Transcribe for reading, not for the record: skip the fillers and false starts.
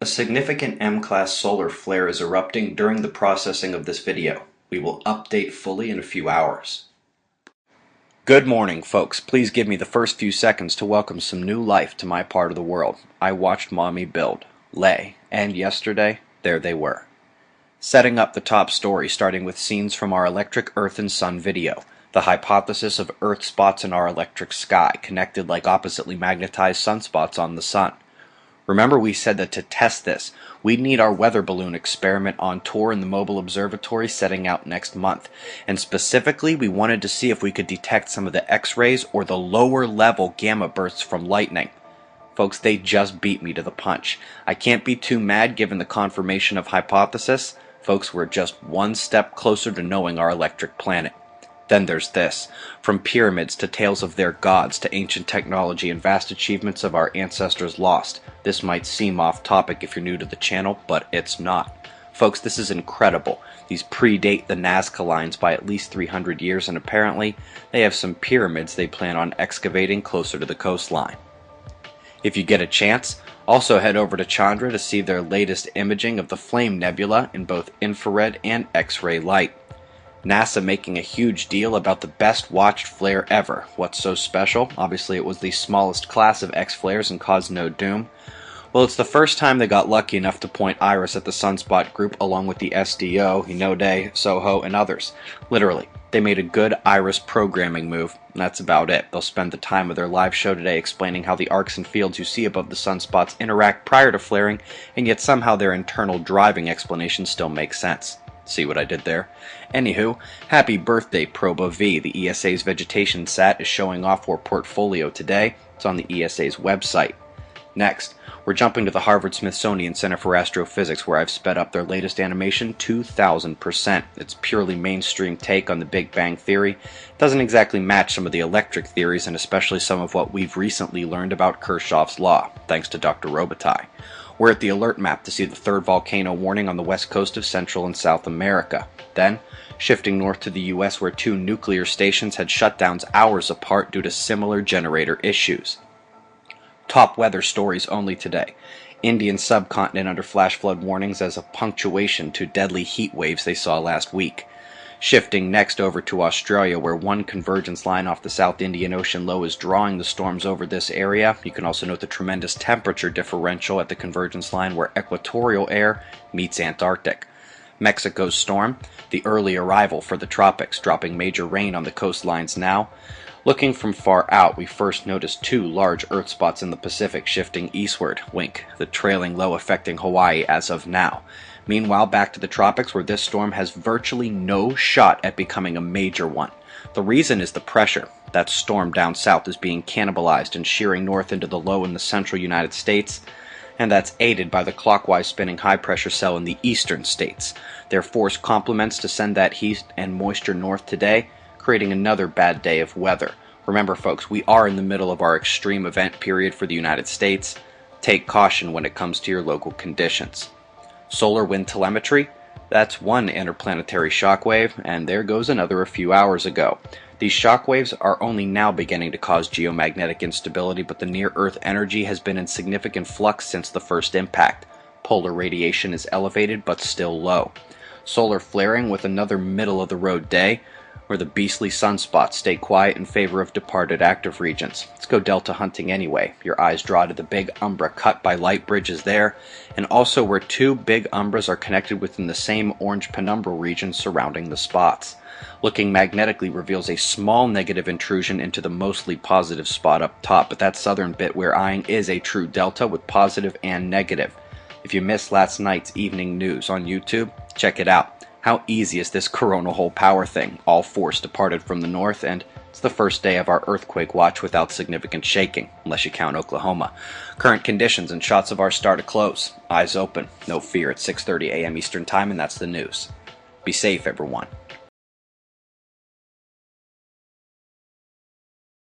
A significant M-class solar flare is erupting during the processing of this video. We will update fully in a few hours. Good morning, folks. Please give me the first few seconds to welcome some new life to my part of the world. I watched Mommy build, lay, and yesterday, there they were. Setting up the top story, starting with scenes from our Electric Earth and Sun video, the hypothesis of Earth spots in our electric sky, connected like oppositely magnetized sunspots on the sun. Remember, we said that to test this, we'd need our weather balloon experiment on tour in the mobile observatory setting out next month. And specifically, we wanted to see if we could detect some of the X-rays or the lower level gamma bursts from lightning. Folks, they just beat me to the punch. I can't be too mad given the confirmation of hypothesis. Folks, we're just one step closer to knowing our electric planet. Then there's this. From pyramids to tales of their gods to ancient technology and vast achievements of our ancestors lost. This might seem off topic if you're new to the channel, but it's not. Folks, this is incredible. These predate the Nazca lines by at least 300 years, and apparently they have some pyramids they plan on excavating closer to the coastline. If you get a chance, also head over to Chandra to see their latest imaging of the Flame Nebula in both infrared and X-ray light. NASA making a huge deal about the best watched flare ever. What's so special? Obviously it was the smallest class of X-flares and caused no doom. Well, it's the first time they got lucky enough to point IRIS at the sunspot group along with the SDO, Hinode, SOHO, and others. Literally, they made a good IRIS programming move, and that's about it. They'll spend the time of their live show today explaining how the arcs and fields you see above the sunspots interact prior to flaring, and yet somehow their internal driving explanation still makes sense. See what I did there? Anywho, happy birthday Proba V. The ESA's vegetation sat is showing off our portfolio today. It's on the ESA's website. Next, we're jumping to the Harvard-Smithsonian Center for Astrophysics, where I've sped up their latest animation 2,000%. It's purely mainstream take on the Big Bang Theory. It doesn't exactly match some of the electric theories, and especially some of what we've recently learned about Kirchhoff's law, thanks to Dr. Robitaille. We're at the alert map to see the third volcano warning on the west coast of Central and South America. Then, shifting north to the US, where two nuclear stations had shutdowns hours apart due to similar generator issues. Top weather stories only today. Indian subcontinent under flash flood warnings as a punctuation to deadly heat waves they saw last week. Shifting next over to Australia, where one convergence line off the South Indian Ocean low is drawing the storms over this area. You can also note the tremendous temperature differential at the convergence line where equatorial air meets Antarctic. Mexico's storm, the early arrival for the tropics, dropping major rain on the coastlines now. Looking from far out, we first noticed two large Earth spots in the Pacific shifting eastward, wink, the trailing low affecting Hawaii as of now. Meanwhile, back to the tropics, where this storm has virtually no shot at becoming a major one. The reason is the pressure. That storm down south is being cannibalized and shearing north into the low in the central United States, and that's aided by the clockwise spinning high-pressure cell in the eastern states. Their force complements to send that heat and moisture north today, creating another bad day of weather. Remember, folks, we are in the middle of our extreme event period for the United States. Take caution when it comes to your local conditions. Solar wind telemetry, that's one interplanetary shockwave, and there goes another a few hours ago. These shockwaves are only now beginning to cause geomagnetic instability, but the near-Earth energy has been in significant flux since the first impact. Polar radiation is elevated, but still low. Solar flaring with another middle-of-the-road day, where the beastly sunspots stay quiet in favor of departed active regions. Let's go delta hunting anyway. Your eyes draw to the big umbra cut by light bridges there, and also where two big umbras are connected within the same orange penumbral region surrounding the spots. Looking magnetically reveals a small negative intrusion into the mostly positive spot up top, but that southern bit we're eyeing is a true delta with positive and negative. If you missed last night's evening news on YouTube, check it out. How easy is this coronal hole power thing? All force departed from the north, and it's the first day of our earthquake watch without significant shaking, unless you count Oklahoma. Current conditions and shots of our star to close. Eyes open, no fear at 6:30 a.m. Eastern Time, and that's the news. Be safe, everyone.